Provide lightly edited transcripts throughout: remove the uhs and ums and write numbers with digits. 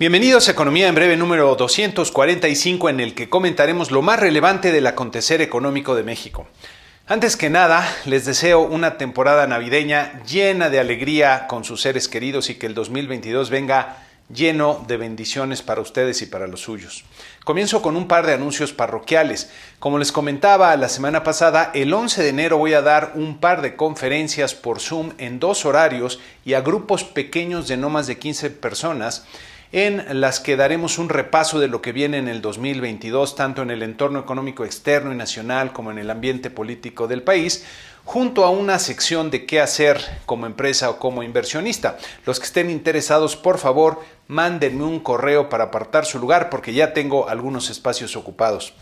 Bienvenidos a Economía en Breve número 245, en el que comentaremos lo más relevante del acontecer económico de México. Antes que nada, les deseo una temporada navideña llena de alegría con sus seres queridos y que el 2022 venga lleno de bendiciones para ustedes y para los suyos. Comienzo con un par de anuncios parroquiales. Como les comentaba la semana pasada, el 11 de enero voy a dar un par de conferencias por Zoom en 2 horarios y a grupos pequeños de no más de 15 personas, en las que daremos un repaso de lo que viene en el 2022, tanto en el entorno económico externo y nacional como en el ambiente político del país, junto a una sección de qué hacer como empresa o como inversionista. Los que estén interesados, por favor, mándenme un correo para apartar su lugar porque ya tengo algunos espacios ocupados.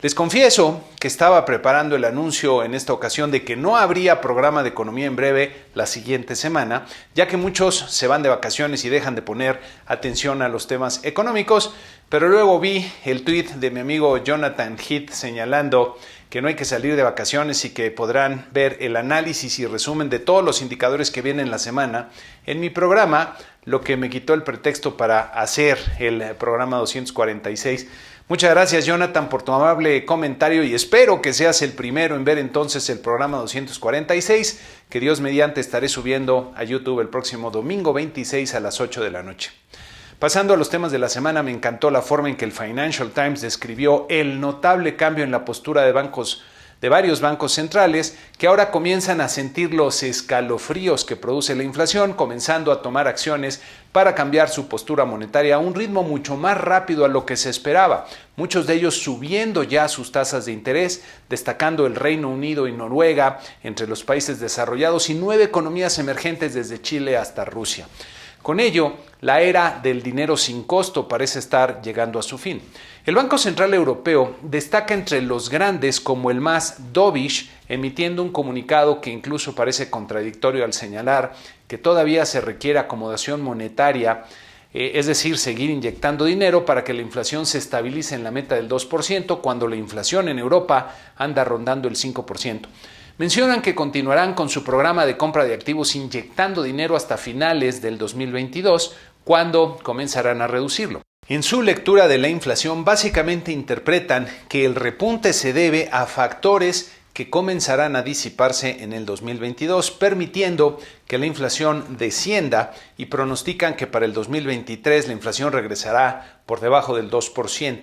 Les confieso que estaba preparando el anuncio en esta ocasión de que no habría programa de Economía en Breve la siguiente semana, ya que muchos se van de vacaciones y dejan de poner atención a los temas económicos, pero luego vi el tweet de mi amigo Jonathan Heath señalando que no hay que salir de vacaciones y que podrán ver el análisis y resumen de todos los indicadores que vienen la semana en mi programa, lo que me quitó el pretexto para hacer el programa 246. Muchas gracias, Jonathan, por tu amable comentario y espero que seas el primero en ver entonces el programa 246, que Dios mediante estaré subiendo a YouTube el próximo domingo 26 a las 8 de la noche. Pasando a los temas de la semana, me encantó la forma en que el Financial Times describió el notable cambio en la postura de varios bancos centrales que ahora comienzan a sentir los escalofríos que produce la inflación, comenzando a tomar acciones para cambiar su postura monetaria a un ritmo mucho más rápido a lo que se esperaba, muchos de ellos subiendo ya sus tasas de interés, destacando el Reino Unido y Noruega entre los países desarrollados y 9 economías emergentes desde Chile hasta Rusia. Con ello, la era del dinero sin costo parece estar llegando a su fin. El Banco Central Europeo destaca entre los grandes como el más dovish, emitiendo un comunicado que incluso parece contradictorio al señalar que todavía se requiere acomodación monetaria, es decir, seguir inyectando dinero para que la inflación se estabilice en la meta del 2%, cuando la inflación en Europa anda rondando el 5%. Mencionan que continuarán con su programa de compra de activos inyectando dinero hasta finales del 2022, cuando comenzarán a reducirlo. En su lectura de la inflación, básicamente interpretan que el repunte se debe a factores que comenzarán a disiparse en el 2022, permitiendo que la inflación descienda, y pronostican que para el 2023 la inflación regresará por debajo del 2%.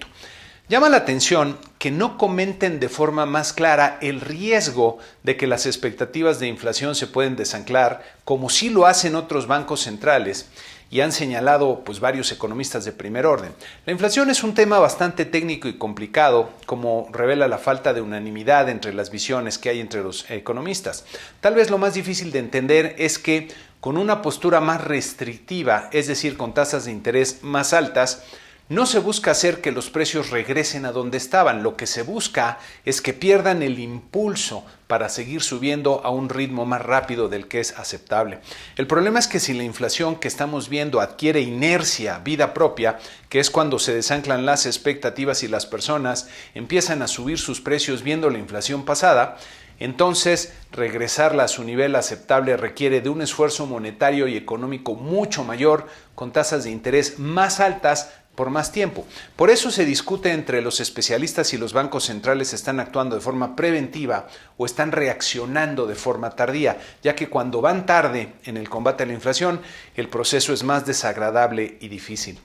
Llama la atención que no comenten de forma más clara el riesgo de que las expectativas de inflación se pueden desanclar, como sí lo hacen otros bancos centrales, y han señalado varios economistas de primer orden. La inflación es un tema bastante técnico y complicado, como revela la falta de unanimidad entre las visiones que hay entre los economistas. Tal vez lo más difícil de entender es que con una postura más restrictiva, es decir, con tasas de interés más altas, no se busca hacer que los precios regresen a donde estaban, lo que se busca es que pierdan el impulso para seguir subiendo a un ritmo más rápido del que es aceptable. El problema es que si la inflación que estamos viendo adquiere inercia, vida propia, que es cuando se desanclan las expectativas y las personas empiezan a subir sus precios viendo la inflación pasada, entonces regresarla a su nivel aceptable requiere de un esfuerzo monetario y económico mucho mayor, con tasas de interés más altas por más tiempo. Por eso se discute entre los especialistas si los bancos centrales están actuando de forma preventiva o están reaccionando de forma tardía, ya que cuando van tarde en el combate a la inflación, el proceso es más desagradable y difícil.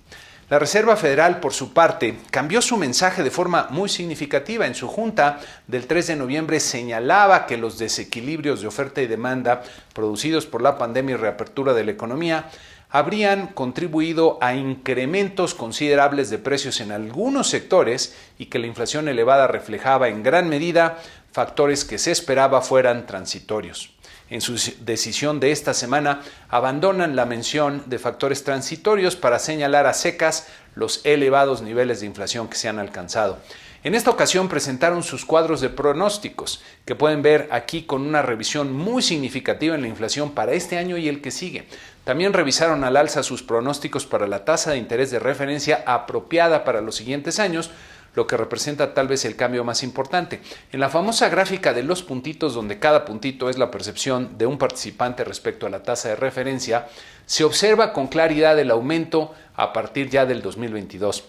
La Reserva Federal, por su parte, cambió su mensaje de forma muy significativa. En su junta del 3 de noviembre señalaba que los desequilibrios de oferta y demanda producidos por la pandemia y reapertura de la economía habrían contribuido a incrementos considerables de precios en algunos sectores y que la inflación elevada reflejaba en gran medida factores que se esperaba fueran transitorios. En su decisión de esta semana, abandonan la mención de factores transitorios para señalar a secas los elevados niveles de inflación que se han alcanzado. En esta ocasión presentaron sus cuadros de pronósticos, que pueden ver aquí con una revisión muy significativa en la inflación para este año y el que sigue. También revisaron al alza sus pronósticos para la tasa de interés de referencia apropiada para los siguientes años, lo que representa tal vez el cambio más importante. En la famosa gráfica de los puntitos, donde cada puntito es la percepción de un participante respecto a la tasa de referencia, se observa con claridad el aumento a partir ya del 2022.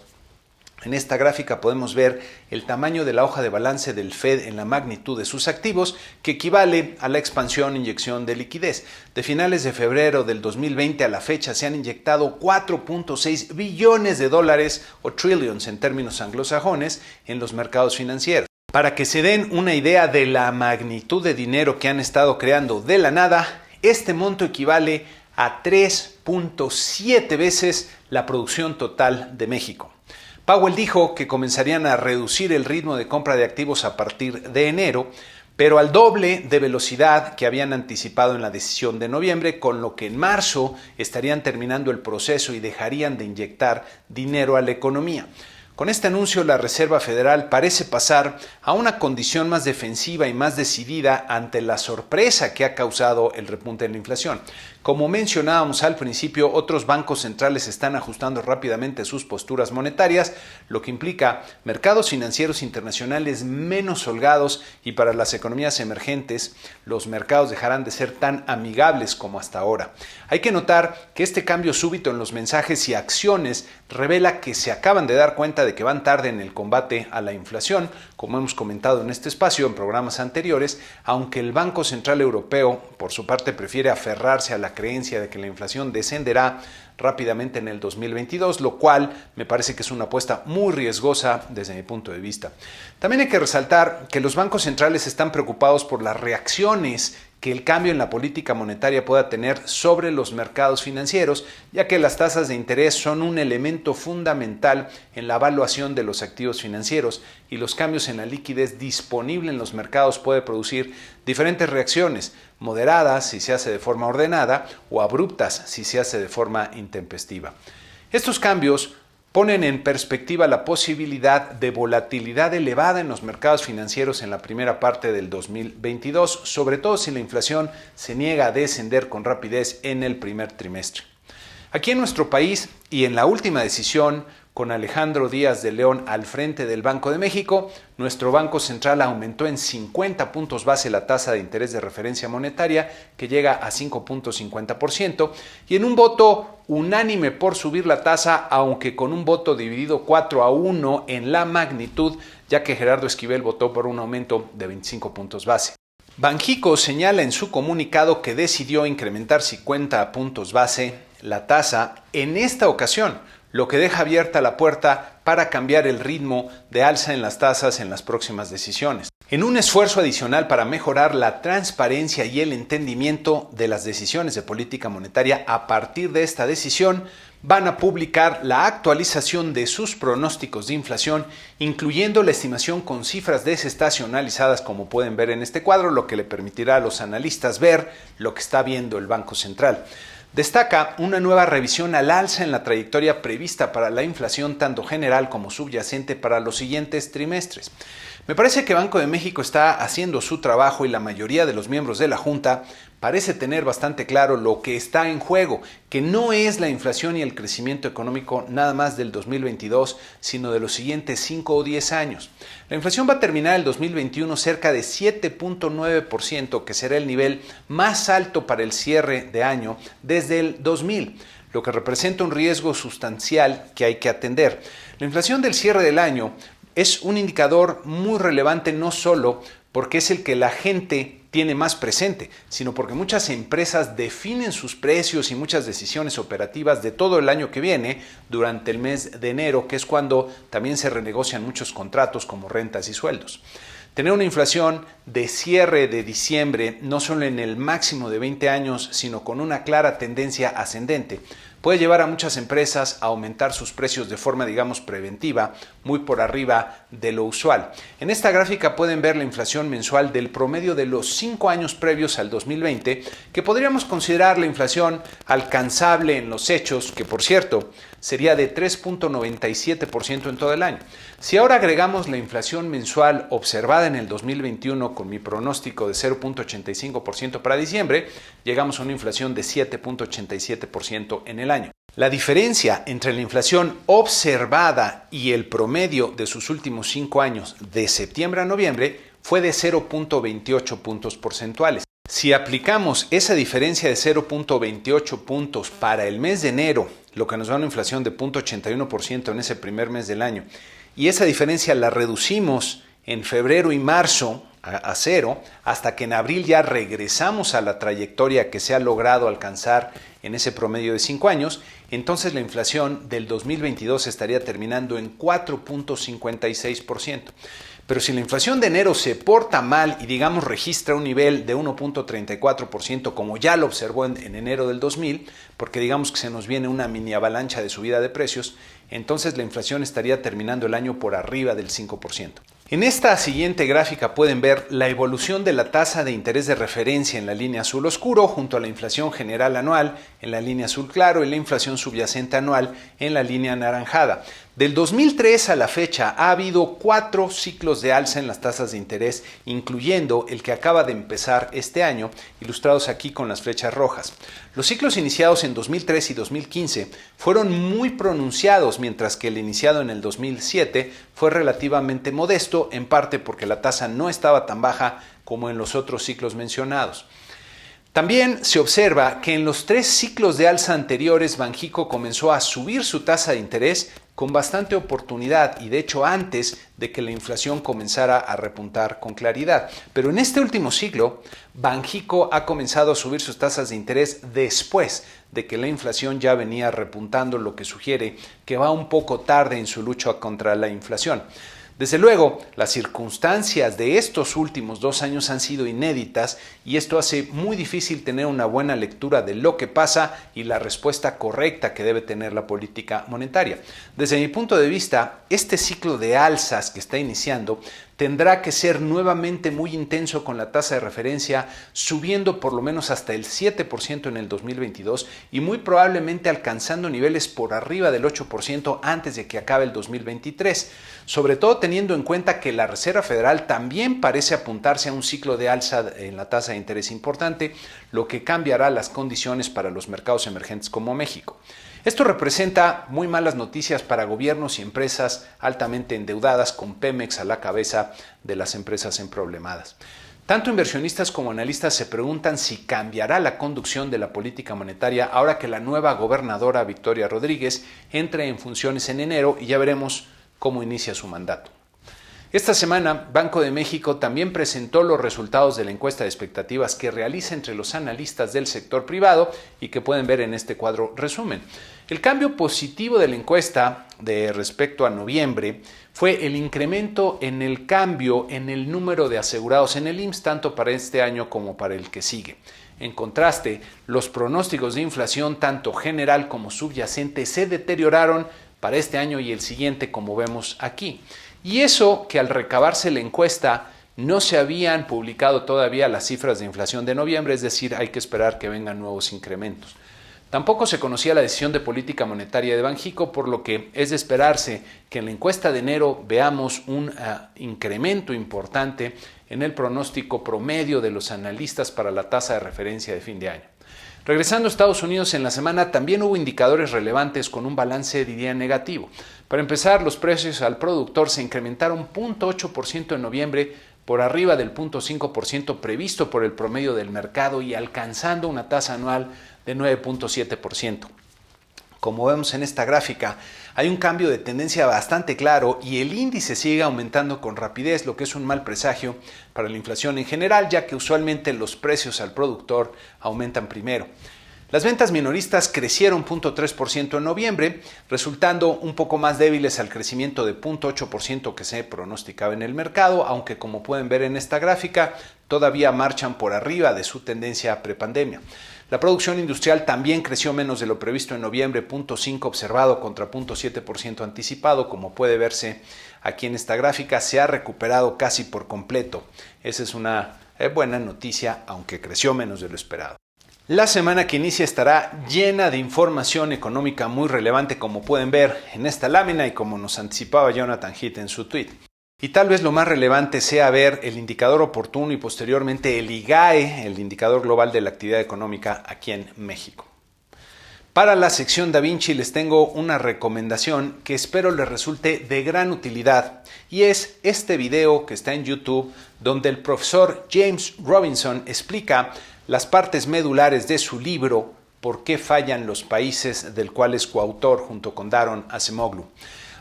En esta gráfica podemos ver el tamaño de la hoja de balance del Fed en la magnitud de sus activos, que equivale a la expansión e inyección de liquidez. De finales de febrero del 2020 a la fecha se han inyectado 4.6 billones de dólares, o trillions en términos anglosajones, en los mercados financieros. Para que se den una idea de la magnitud de dinero que han estado creando de la nada, este monto equivale a 3.7 veces la producción total de México. Powell dijo que comenzarían a reducir el ritmo de compra de activos a partir de enero, pero al doble de velocidad que habían anticipado en la decisión de noviembre, con lo que en marzo estarían terminando el proceso y dejarían de inyectar dinero a la economía. Con este anuncio, la Reserva Federal parece pasar a una condición más defensiva y más decidida ante la sorpresa que ha causado el repunte en la inflación. Como mencionábamos al principio, otros bancos centrales están ajustando rápidamente sus posturas monetarias, lo que implica mercados financieros internacionales menos holgados, y para las economías emergentes, los mercados dejarán de ser tan amigables como hasta ahora. Hay que notar que este cambio súbito en los mensajes y acciones revela que se acaban de dar cuenta de que van tarde en el combate a la inflación, como hemos comentado en este espacio en programas anteriores, aunque el Banco Central Europeo, por su parte, prefiere aferrarse a la creencia de que la inflación descenderá rápidamente en el 2022, lo cual me parece que es una apuesta muy riesgosa desde mi punto de vista. También hay que resaltar que los bancos centrales están preocupados por las reacciones que el cambio en la política monetaria pueda tener sobre los mercados financieros, ya que las tasas de interés son un elemento fundamental en la evaluación de los activos financieros, y los cambios en la liquidez disponible en los mercados puede producir diferentes reacciones, moderadas si se hace de forma ordenada o abruptas si se hace de forma intempestiva. Estos cambios ponen en perspectiva la posibilidad de volatilidad elevada en los mercados financieros en la primera parte del 2022, sobre todo si la inflación se niega a descender con rapidez en el primer trimestre. Aquí en nuestro país, y en la última decisión con Alejandro Díaz de León al frente del Banco de México, nuestro Banco Central aumentó en 50 puntos base la tasa de interés de referencia monetaria, que llega a 5.50%, y en un voto unánime por subir la tasa, aunque con un voto dividido 4-1 en la magnitud, ya que Gerardo Esquivel votó por un aumento de 25 puntos base. Banxico señala en su comunicado que decidió incrementar 50 puntos base la tasa en esta ocasión, lo que deja abierta la puerta para cambiar el ritmo de alza en las tasas en las próximas decisiones. En un esfuerzo adicional para mejorar la transparencia y el entendimiento de las decisiones de política monetaria a partir de esta decisión, van a publicar la actualización de sus pronósticos de inflación, incluyendo la estimación con cifras desestacionalizadas, como pueden ver en este cuadro, lo que le permitirá a los analistas ver lo que está viendo el Banco Central. Destaca una nueva revisión al alza en la trayectoria prevista para la inflación, tanto general como subyacente, para los siguientes trimestres. Me parece que Banco de México está haciendo su trabajo, y la mayoría de los miembros de la Junta parece tener bastante claro lo que está en juego, que no es la inflación y el crecimiento económico nada más del 2022, sino de los siguientes 5 o 10 años. La inflación va a terminar el 2021 cerca de 7.9%, que será el nivel más alto para el cierre de año desde el 2000, lo que representa un riesgo sustancial que hay que atender. La inflación del cierre del año es un indicador muy relevante, no solo porque es el que la gente tiene más presente, sino porque muchas empresas definen sus precios y muchas decisiones operativas de todo el año que viene durante el mes de enero, que es cuando también se renegocian muchos contratos como rentas y sueldos. Tener una inflación de cierre de diciembre, no solo en el máximo de 20 años, sino con una clara tendencia ascendente, puede llevar a muchas empresas a aumentar sus precios de forma, digamos, preventiva, muy por arriba de lo usual. En esta gráfica pueden ver la inflación mensual del promedio de los 5 años previos al 2020, que podríamos considerar la inflación alcanzable en los hechos, que por cierto sería de 3.97% en todo el año. Si ahora agregamos la inflación mensual observada en el 2021 con mi pronóstico de 0.85% para diciembre, llegamos a una inflación de 7.87% en el año. La diferencia entre la inflación observada y el promedio de sus últimos 5 años de septiembre a noviembre fue de 0.28 puntos porcentuales. Si aplicamos esa diferencia de 0.28 puntos para el mes de enero, lo que nos da una inflación de 0.81% en ese primer mes del año, y esa diferencia la reducimos en febrero y marzo a cero, hasta que en abril ya regresamos a la trayectoria que se ha logrado alcanzar en ese promedio de 5 años, entonces la inflación del 2022 estaría terminando en 4.56%. Pero si la inflación de enero se porta mal y digamos registra un nivel de 1.34% como ya lo observó en enero del 2000, porque digamos que se nos viene una mini avalancha de subida de precios, entonces la inflación estaría terminando el año por arriba del 5%. En esta siguiente gráfica pueden ver la evolución de la tasa de interés de referencia en la línea azul oscuro junto a la inflación general anual en la línea azul claro y la inflación subyacente anual en la línea anaranjada. Del 2003 a la fecha ha habido 4 ciclos de alza en las tasas de interés, incluyendo el que acaba de empezar este año, ilustrados aquí con las flechas rojas. Los ciclos iniciados en 2003 y 2015 fueron muy pronunciados, mientras que el iniciado en el 2007 fue relativamente modesto, en parte porque la tasa no estaba tan baja como en los otros ciclos mencionados. También se observa que en los 3 ciclos de alza anteriores Banxico comenzó a subir su tasa de interés con bastante oportunidad y de hecho antes de que la inflación comenzara a repuntar con claridad. Pero en este último ciclo, Banxico ha comenzado a subir sus tasas de interés después de que la inflación ya venía repuntando, lo que sugiere que va un poco tarde en su lucha contra la inflación. Desde luego, las circunstancias de estos últimos 2 años han sido inéditas y esto hace muy difícil tener una buena lectura de lo que pasa y la respuesta correcta que debe tener la política monetaria. Desde mi punto de vista, este ciclo de alzas que está iniciando tendrá que ser nuevamente muy intenso con la tasa de referencia subiendo por lo menos hasta el 7% en el 2022 y muy probablemente alcanzando niveles por arriba del 8% antes de que acabe el 2023, sobre todo teniendo en cuenta que la Reserva Federal también parece apuntarse a un ciclo de alza en la tasa de interés importante, lo que cambiará las condiciones para los mercados emergentes como México. Esto representa muy malas noticias para gobiernos y empresas altamente endeudadas con Pemex a la cabeza de las empresas emproblemadas. Tanto inversionistas como analistas se preguntan si cambiará la conducción de la política monetaria ahora que la nueva gobernadora Victoria Rodríguez entre en funciones en enero y ya veremos cómo inicia su mandato. Esta semana, Banco de México también presentó los resultados de la encuesta de expectativas que realiza entre los analistas del sector privado y que pueden ver en este cuadro resumen. El cambio positivo de la encuesta de respecto a noviembre fue el incremento en el cambio en el número de asegurados en el IMSS tanto para este año como para el que sigue. En contraste, los pronósticos de inflación tanto general como subyacente se deterioraron para este año y el siguiente, como vemos aquí. Y eso que al recabarse la encuesta no se habían publicado todavía las cifras de inflación de noviembre, es decir, hay que esperar que vengan nuevos incrementos. Tampoco se conocía la decisión de política monetaria de Banxico, por lo que es de esperarse que en la encuesta de enero veamos un incremento importante en el pronóstico promedio de los analistas para la tasa de referencia de fin de año. Regresando a Estados Unidos en la semana, también hubo indicadores relevantes con un balance, diría, negativo. Para empezar, los precios al productor se incrementaron 0.8% en noviembre, por arriba del 0.5% previsto por el promedio del mercado y alcanzando una tasa anual de 9.7%. Como vemos en esta gráfica, hay un cambio de tendencia bastante claro y el índice sigue aumentando con rapidez, lo que es un mal presagio para la inflación en general, ya que usualmente los precios al productor aumentan primero. Las ventas minoristas crecieron 0.3% en noviembre, resultando un poco más débiles al crecimiento de 0.8% que se pronosticaba en el mercado, aunque como pueden ver en esta gráfica, todavía marchan por arriba de su tendencia prepandemia. La producción industrial también creció menos de lo previsto en noviembre, 0.5% observado contra 0.7% anticipado, como puede verse aquí en esta gráfica, se ha recuperado casi por completo. Esa es una buena noticia, aunque creció menos de lo esperado. La semana que inicia estará llena de información económica muy relevante, como pueden ver en esta lámina y como nos anticipaba Jonathan Heath en su tweet. Y tal vez lo más relevante sea ver el indicador oportuno y posteriormente el IGAE, el indicador global de la actividad económica aquí en México. Para la sección Da Vinci les tengo una recomendación que espero les resulte de gran utilidad y es este video que está en YouTube donde el profesor James Robinson explica las partes medulares de su libro ¿Por qué fallan los países?, del cual es coautor junto con Daron Acemoglu.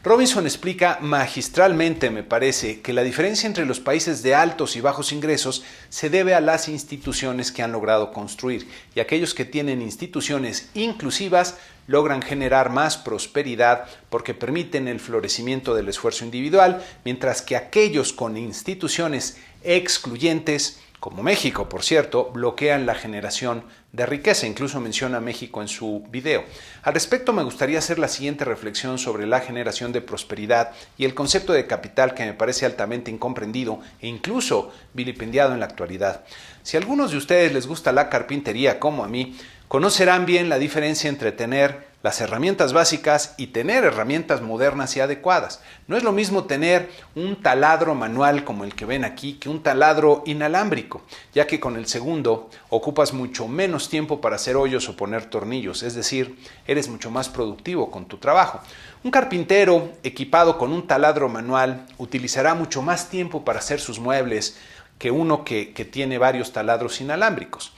Robinson explica magistralmente, me parece, que la diferencia entre los países de altos y bajos ingresos se debe a las instituciones que han logrado construir, y aquellos que tienen instituciones inclusivas logran generar más prosperidad porque permiten el florecimiento del esfuerzo individual, mientras que aquellos con instituciones excluyentes, como México, por cierto, bloquean la generación de riqueza. Incluso menciona a México en su video. Al respecto, me gustaría hacer la siguiente reflexión sobre la generación de prosperidad y el concepto de capital, que me parece altamente incomprendido e incluso vilipendiado en la actualidad. Si a algunos de ustedes les gusta la carpintería, como a mí, conocerán bien la diferencia entre tener las herramientas básicas y tener herramientas modernas y adecuadas. No es lo mismo tener un taladro manual como el que ven aquí que un taladro inalámbrico, ya que con el segundo ocupas mucho menos tiempo para hacer hoyos o poner tornillos, es decir, eres mucho más productivo con tu trabajo. Un carpintero equipado con un taladro manual utilizará mucho más tiempo para hacer sus muebles que uno que tiene varios taladros inalámbricos.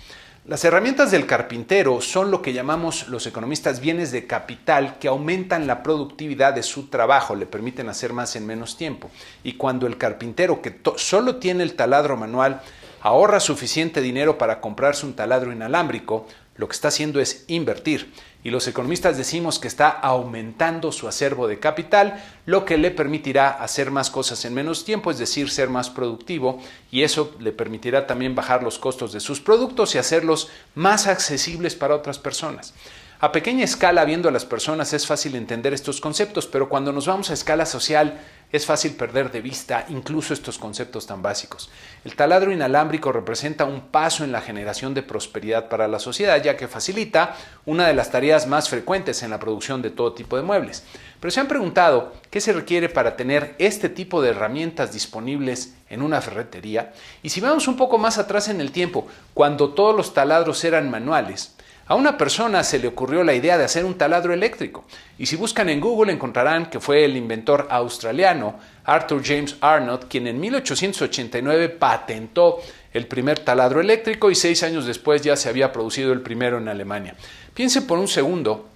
Las herramientas del carpintero son lo que llamamos los economistas bienes de capital que aumentan la productividad de su trabajo, le permiten hacer más en menos tiempo. Y cuando el carpintero que solo tiene el taladro manual ahorra suficiente dinero para comprarse un taladro inalámbrico, lo que está haciendo es invertir. Y los economistas decimos que está aumentando su acervo de capital, lo que le permitirá hacer más cosas en menos tiempo, es decir, ser más productivo, y eso le permitirá también bajar los costos de sus productos y hacerlos más accesibles para otras personas. A pequeña escala, viendo a las personas, es fácil entender estos conceptos, pero cuando nos vamos a escala social, es fácil perder de vista incluso estos conceptos tan básicos. El taladro inalámbrico representa un paso en la generación de prosperidad para la sociedad, ya que facilita una de las tareas más frecuentes en la producción de todo tipo de muebles. Pero se han preguntado qué se requiere para tener este tipo de herramientas disponibles en una ferretería. Y si vamos un poco más atrás en el tiempo, cuando todos los taladros eran manuales, a una persona se le ocurrió la idea de hacer un taladro eléctrico, y si buscan en Google encontrarán que fue el inventor australiano Arthur James Arnott quien en 1889 patentó el primer taladro eléctrico y 6 años después ya se había producido el primero en Alemania. Piense por un segundo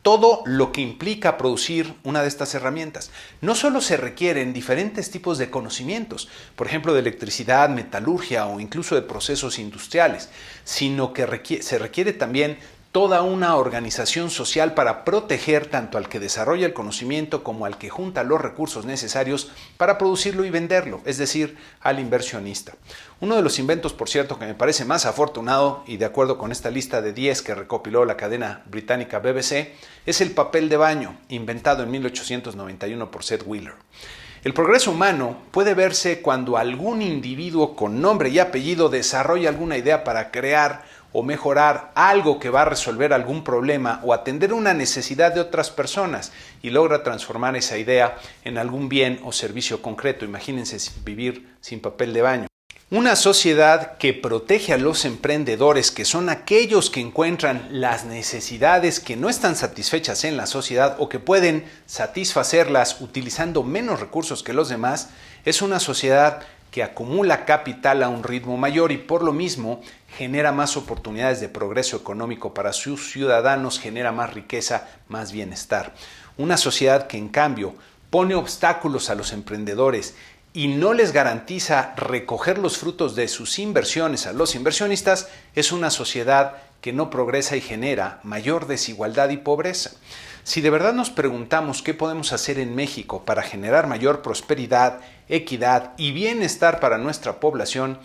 todo lo que implica producir una de estas herramientas. No solo se requieren diferentes tipos de conocimientos, por ejemplo de electricidad, metalurgia o incluso de procesos industriales, sino que se requiere también toda una organización social para proteger tanto al que desarrolla el conocimiento como al que junta los recursos necesarios para producirlo y venderlo, es decir, al inversionista. Uno de los inventos, por cierto, que me parece más afortunado, y de acuerdo con esta lista de 10 que recopiló la cadena británica BBC, es el papel de baño, inventado en 1891 por Seth Wheeler. El progreso humano puede verse cuando algún individuo con nombre y apellido desarrolla alguna idea para crear o mejorar algo que va a resolver algún problema o atender una necesidad de otras personas y logra transformar esa idea en algún bien o servicio concreto. Imagínense vivir sin papel de baño. Una sociedad que protege a los emprendedores, que son aquellos que encuentran las necesidades que no están satisfechas en la sociedad o que pueden satisfacerlas utilizando menos recursos que los demás, es una sociedad que acumula capital a un ritmo mayor y por lo mismo genera más oportunidades de progreso económico para sus ciudadanos, genera más riqueza, más bienestar. Una sociedad que en cambio pone obstáculos a los emprendedores y no les garantiza recoger los frutos de sus inversiones a los inversionistas, es una sociedad que no progresa y genera mayor desigualdad y pobreza. Si de verdad nos preguntamos qué podemos hacer en México para generar mayor prosperidad, equidad y bienestar para nuestra población,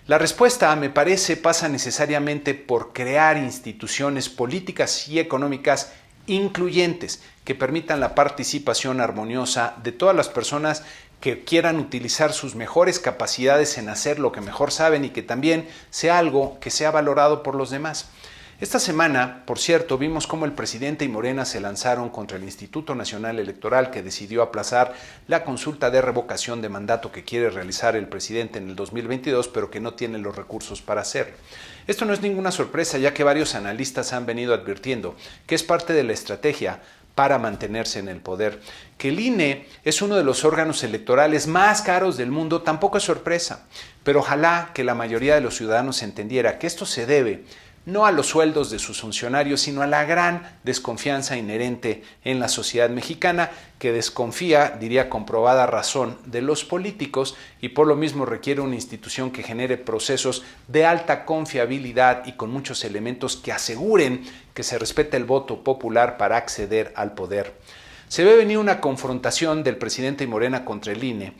la respuesta, me parece, pasa necesariamente por crear instituciones políticas y económicas incluyentes que permitan la participación armoniosa de todas las personas que quieran utilizar sus mejores capacidades en hacer lo que mejor saben y que también sea algo que sea valorado por los demás. Esta semana, por cierto, vimos cómo el presidente y Morena se lanzaron contra el Instituto Nacional Electoral, que decidió aplazar la consulta de revocación de mandato que quiere realizar el presidente en el 2022, pero que no tiene los recursos para hacerlo. Esto no es ninguna sorpresa, ya que varios analistas han venido advirtiendo que es parte de la estrategia para mantenerse en el poder. Que el INE es uno de los órganos electorales más caros del mundo tampoco es sorpresa, pero ojalá que la mayoría de los ciudadanos entendiera que esto se debe no a los sueldos de sus funcionarios, sino a la gran desconfianza inherente en la sociedad mexicana, que desconfía, diría comprobada razón, de los políticos y por lo mismo requiere una institución que genere procesos de alta confiabilidad y con muchos elementos que aseguren que se respete el voto popular para acceder al poder. Se ve venir una confrontación del presidente y Morena contra el INE,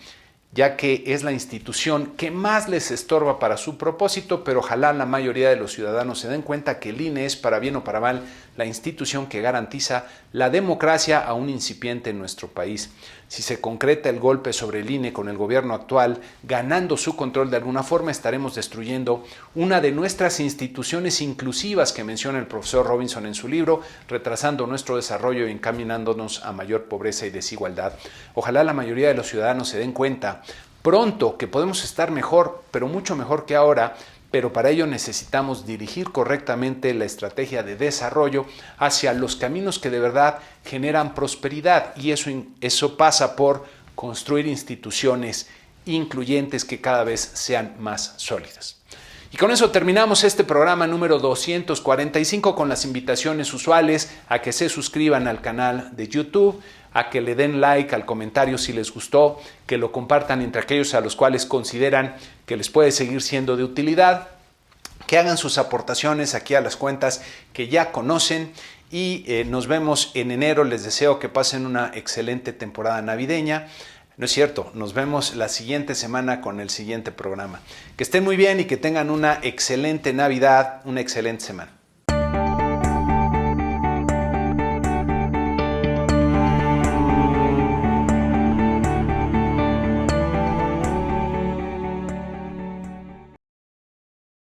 ya que es la institución que más les estorba para su propósito, pero ojalá la mayoría de los ciudadanos se den cuenta que el INE es, para bien o para mal, la institución que garantiza la democracia aún incipiente en nuestro país. Si se concreta el golpe sobre el INE con el gobierno actual, ganando su control de alguna forma, estaremos destruyendo una de nuestras instituciones inclusivas que menciona el profesor Robinson en su libro, retrasando nuestro desarrollo y encaminándonos a mayor pobreza y desigualdad. Ojalá la mayoría de los ciudadanos se den cuenta pronto que podemos estar mejor, pero mucho mejor que ahora, pero para ello necesitamos dirigir correctamente la estrategia de desarrollo hacia los caminos que de verdad generan prosperidad, y eso pasa por construir instituciones incluyentes que cada vez sean más sólidas. Y con eso terminamos este programa número 245 con las invitaciones usuales a que se suscriban al canal de YouTube, a que le den like al comentario si les gustó, que lo compartan entre aquellos a los cuales consideran que les puede seguir siendo de utilidad, que hagan sus aportaciones aquí a las cuentas que ya conocen y nos vemos en enero. Les deseo que pasen una excelente temporada navideña. No es cierto, nos vemos la siguiente semana con el siguiente programa. Que estén muy bien y que tengan una excelente Navidad, una excelente semana.